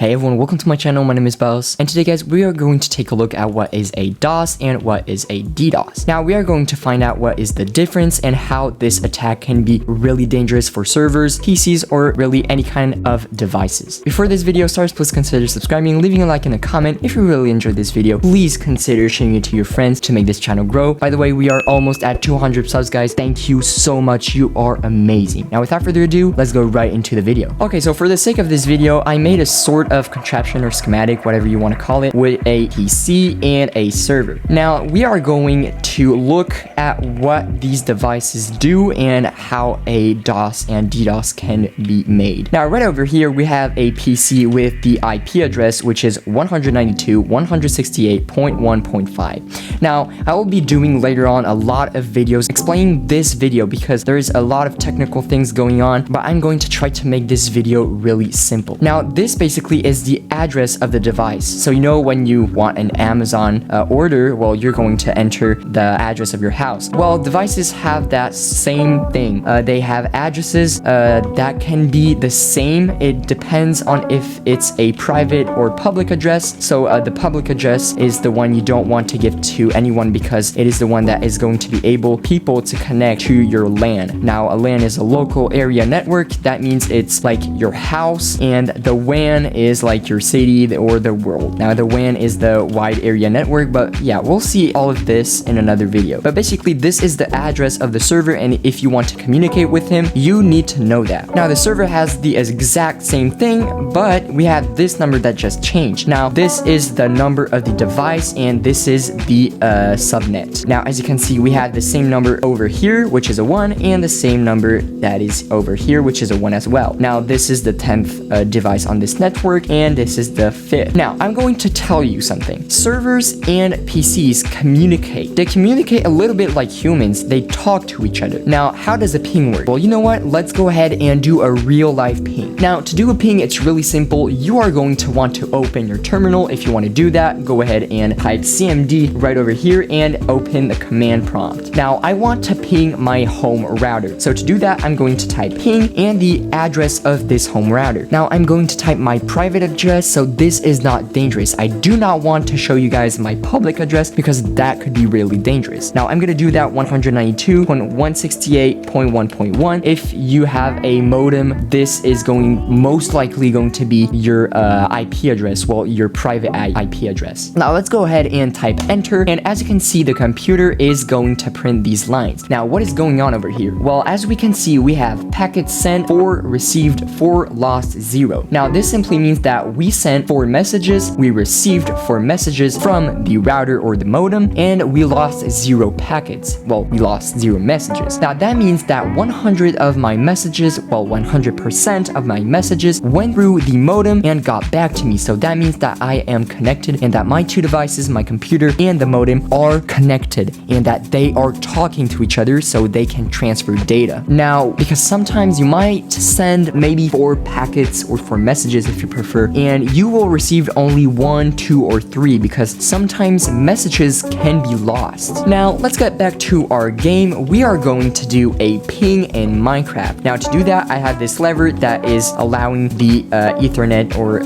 Hey everyone, welcome to my channel. My name is Boss, and today guys we are going to take a look at what is a DOS and what is a DDoS. Now we are going to find out what is the difference and how this attack can be really dangerous for servers, PCs, or really any kind of devices. Before this video starts, please consider subscribing, leaving a like and a comment. If you really enjoyed this video, please consider sharing it to your friends to make this channel grow. By the way, we are almost at 200 subs guys. Thank you so much, you are amazing. Now without further ado, let's go right into the video. Okay, so for the sake of this video, I made a sort of contraption or schematic, whatever you want to call it, with a PC and a server. Now we are going to look at what these devices do and how a DOS and DDoS can be made. Now right over here we have a PC with the IP address which is 192.168.1.5. Now I will be doing later on a lot of videos explaining this video because there is a lot of technical things going on, but I'm going to try to make this video really simple. Now this basically is the address of the device. So you know when you want an Amazon order, well you're going to enter the address of your house. Well, devices have that same thing. They have addresses that can be the same. It depends on if it's a private or public address. So the public address is the one you don't want to give to anyone because it is the one that is going to be able people to connect to your LAN. Now a LAN is a local area network. That means it's like your house, and the WAN is like your city or the world. Now the WAN is the wide area network, but yeah, we'll see all of this in another video. But basically this is the address of the server, and if you want to communicate with him, you need to know that. Now the server has the exact same thing, but we have this number that just changed. Now this is the number of the device, and this is the subnet. Now as you can see, we have the same number over here, which is a 1, and the same number that is over here, which is a 1 as well. Now this is the 10th device on this network, and this is the 5th. Now I'm going to tell you something. Servers and PCs communicate. They communicate a little bit like humans. They talk to each other. Now how does a ping work? Well, you know what? Let's go ahead and do a real life ping. Now to do a ping, it's really simple. You are going to want to open your terminal. If you want to do that, go ahead and type CMD right over here and open the command prompt. Now I want to ping my home router. So to do that, I'm going to type ping and the address of this home router. Now I'm going to type my private address, so this is not dangerous. I do not want to show you guys my public address because that could be really dangerous. Now I'm going to do that 192.168.1.1. If you have a modem, this is most likely going to be your IP address, well, your private IP address. Now let's go ahead and type enter, and as you can see, the computer is going to print these lines. Now what is going on over here? Well, as we can see, we have packets sent, 4 received, 4 lost, 0. Now this simply means that we sent 4 messages, we received 4 messages from the router or the modem, and we lost 0 packets. Well, we lost 0 messages. Now that means that 100 of my messages, well, 100% of my messages went through the modem and got back to me. So that means that I am connected, and that my 2 devices, my computer and the modem, are connected, and that they are talking to each other so they can transfer data. Now, because sometimes you might send maybe 4 packets or 4 messages if you prefer, and you will receive only 1, 2, or 3 because sometimes messages can be lost. Now let's get back to our game. We are going to do a ping in Minecraft. Now to do that, I have this lever that is allowing the Ethernet or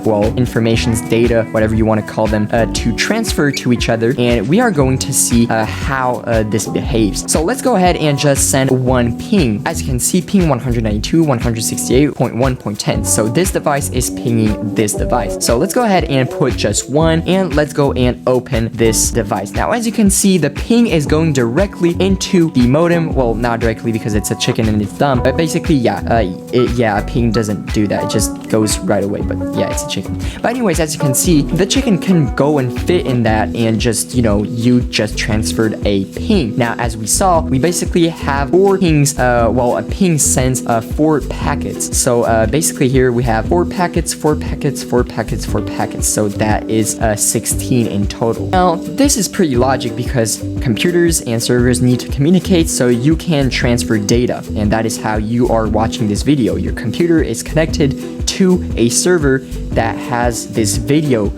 well, information's data, whatever you want to call them, to transfer to each other, and we are going to see how this behaves. So let's go ahead and just send one ping. As you can see, ping 192.168.1.10. So this device is pinging this device. So let's go ahead and put just 1, and let's go and open this device. Now as you can see, the ping is going directly into the modem. Well, not directly because it's a chicken and it's dumb, but basically yeah, a ping doesn't do that. It just goes right away, but yeah, it's a chicken. But anyways, as you can see, the chicken can go and fit in that, and just, you know, you just transferred a ping. Now as we saw, we basically have 4 pings, well, a ping sends 4 packets. So basically here we have 4 packets, 4 packets, 4 packets, 4 packets. So that is 16 in total. Now this is pretty logic because computers and servers need to communicate so you can transfer data, and that is how you are watching this video. Your computer is connected to a server that has this video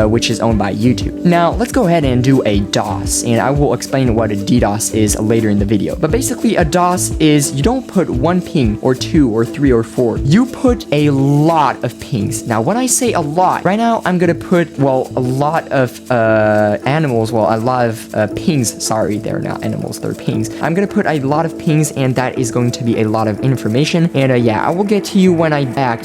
which is owned by YouTube. Now, let's go ahead and do a DOS, and I will explain what a DDoS is later in the video. But basically, a DOS is you don't put one ping or 2 or 3 or 4. You put a lot of pings. Now, when I say a lot, right now I'm gonna put, well, a lot of animals, well, a lot of pings. Sorry, they're not animals, they're pings. I'm gonna put a lot of pings, and that is going to be a lot of information. And yeah, I will get to you when I back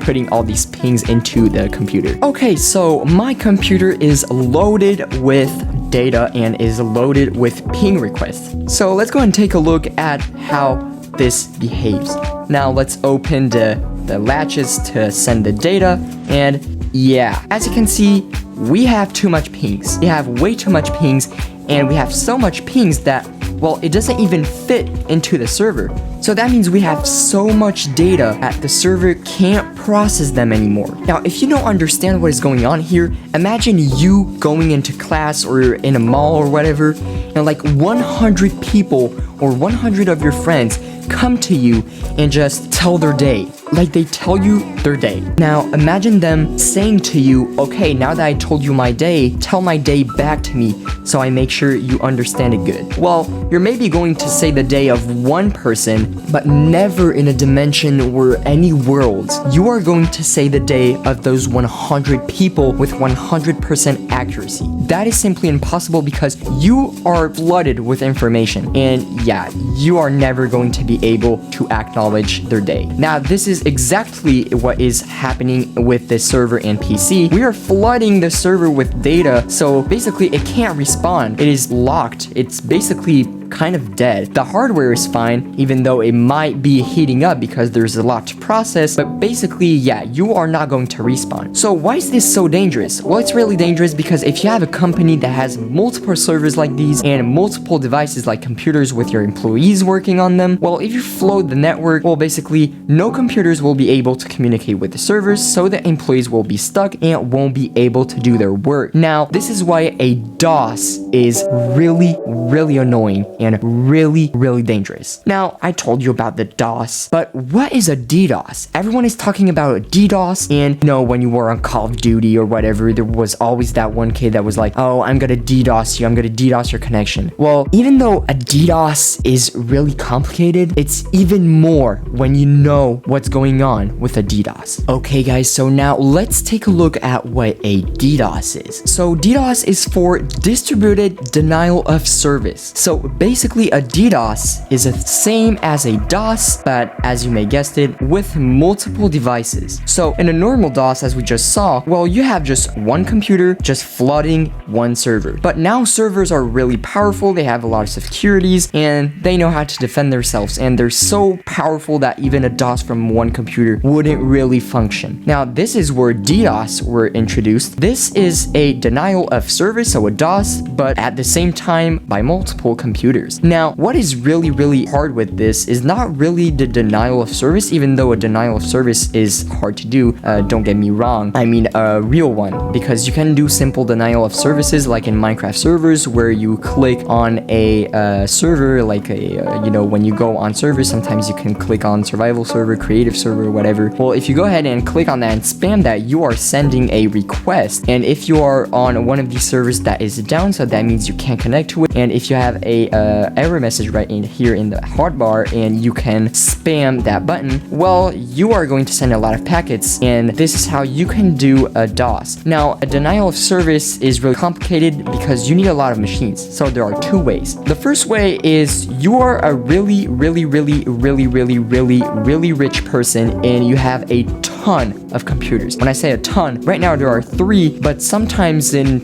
putting all these pings into the computer. Okay, so my computer is loaded with data and is loaded with ping requests. So let's go and take a look at how this behaves. Now let's open the latches to send the data, and yeah, as you can see, we have too much pings. We have way too much pings, and we have so much pings that, well, it doesn't even fit into the server. So that means we have so much data that the server can't process them anymore. Now, if you don't understand what is going on here, imagine you going into class or in a mall or whatever, and like 100 people or 100 of your friends come to you and just tell their day. Like they tell you their day. Now imagine them saying to you, okay, now that I told you my day, tell my day back to me so I make sure you understand it good. Well, you're maybe going to say the day of one person, but never in a dimension or any worlds. You are going to say the day of those 100 people with 100% accuracy. That is simply impossible because you are flooded with information, and yeah, you are never going to be able to acknowledge their day. Now, this is exactly what is happening with the server and PC. We are flooding the server with data, so basically it can't respond. It is locked. It's basically kind of dead. The hardware is fine, even though it might be heating up because there's a lot to process, but basically, yeah, you are not going to respawn. So why is this so dangerous? Well, it's really dangerous because if you have a company that has multiple servers like these and multiple devices like computers with your employees working on them, well, if you flood the network, well, basically, no computers will be able to communicate with the servers, so the employees will be stuck and won't be able to do their work. Now, this is why a DOS is really, really annoying and really, really dangerous. Now, I told you about the DOS, but what is a DDoS? Everyone is talking about a DDoS, and you know, when you were on Call of Duty or whatever, there was always that one kid that was like, oh, I'm gonna DDoS you, I'm gonna DDoS your connection. Well, even though a DDoS is really complicated, it's even more when you know what's going on with a DDoS. Okay guys, so now let's take a look at what a DDoS is. So DDoS is for distributed denial of service. So basically a DDoS is the same as a DOS, but as you may guessed it, with multiple devices. So in a normal DOS, as we just saw, well, you have just one computer just flooding one server. But now servers are really powerful, they have a lot of securities, and they know how to defend themselves, and they're so powerful that even a DOS from one computer wouldn't really function. Now, this is where DDoS were introduced. This is a denial of service, so a DOS, but at the same time by multiple computers. Now, what is really, really hard with this is not really the denial of service, even though a denial of service is hard to do, don't get me wrong. I mean a real one, because you can do simple denial of services like in Minecraft servers where you click on a server, like when you go on servers, sometimes you can click on survival server, creative server, whatever. Well, if you go ahead and click on that and spam that, you are sending a request, and if you are on one of these servers that is down, so that means you can't connect to it, and if you have a error message right in here in the hotbar and you can spam that button, well, you are going to send a lot of packets, and this is how you can do a DOS. Now, a denial of service is really complicated because you need a lot of machines, so there are two ways. The first way is you are a really, really, really, really, really, really, really rich person and you have a ton of computers. When I say a ton, right now there are 3, but sometimes in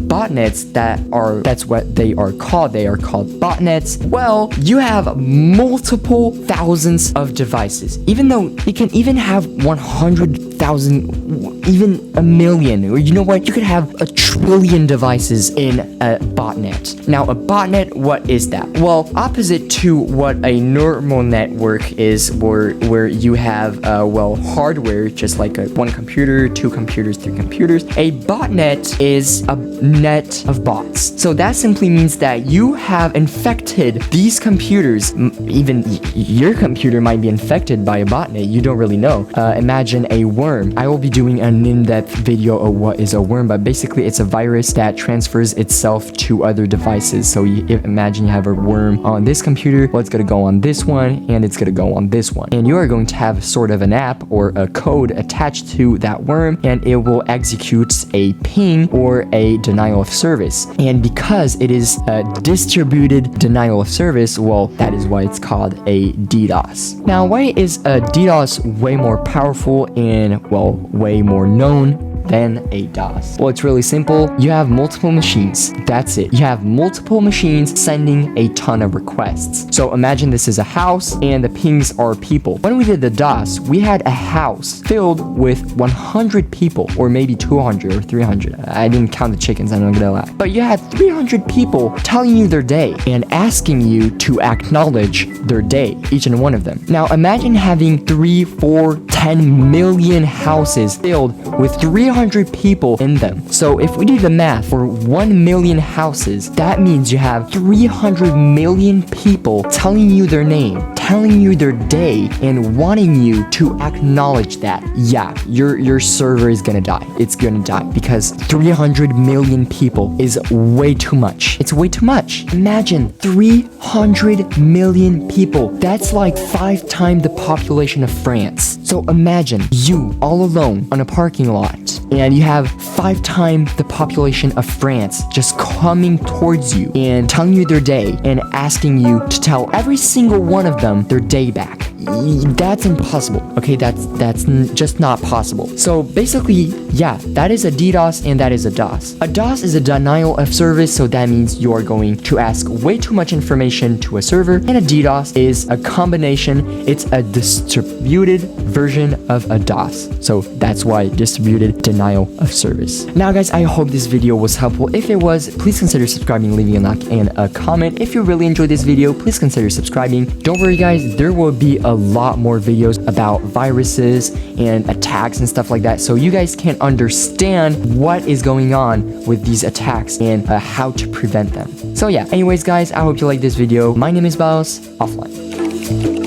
botnets that's what they are called botnets. Well, you have multiple thousands of devices. Even though you can even have 100,000, even a million, or you know what, you could have 1 trillion devices in a botnet. Now, a botnet, what is that? Well, opposite to what a normal network is, where you have hardware, just like one computer, 2 computers, 3 computers. A botnet is a net of bots. So that simply means that you have infected these computers. Even your computer might be infected by a botnet. You don't really know. Imagine a worm worm, I will be doing an in-depth video of what is a worm, but basically it's a virus that transfers itself to other devices. So imagine you have a worm on this computer, well, it's gonna go on this one, and it's gonna go on this one. And you are going to have sort of an app or a code attached to that worm, and it will execute a ping or a denial of service. And because it is a distributed denial of service, well, that is why it's called a DDoS. Now, why is a DDoS way more powerful and, well, way more known than a DOS? Well, it's really simple. You have multiple machines. That's it. You have multiple machines sending a ton of requests. So imagine this is a house and the pings are people. When we did the DOS, we had a house filled with 100 people, or maybe 200 or 300. I didn't count the chickens, I'm not gonna lie. But you had 300 people telling you their day and asking you to acknowledge their day, each and one of them. Now imagine having 3, 4, 10 million houses filled with 300 people in them. So if we do the math for 1 million houses, that means you have 300 million people telling you their name, telling you their day, and wanting you to acknowledge that. Yeah, your server is gonna die. It's gonna die because 300 million people is way too much. It's way too much. Imagine 300 million people. That's like 5 times the population of France. So imagine you all alone on a parking lot, and you have 5 times the population of France just coming towards you and telling you their day and asking you to tell every single one of them their day back. That's impossible. Okay, that's just not possible. So basically, yeah, that is a DDoS and that is a DOS. A DOS is a denial of service, so that means you are going to ask way too much information to a server, and a DDoS is a combination. It's a distributed version of a DOS. So that's why distributed denial of service. Now guys, I hope this video was helpful. If it was, please consider subscribing, leaving a like and a comment. If you really enjoyed this video, please consider subscribing. Don't worry guys, there will be a lot more videos about viruses and attacks and stuff like that, so you guys can understand what is going on with these attacks and how to prevent them. So yeah, anyways guys, I hope you like this video. My name is Baos, offline.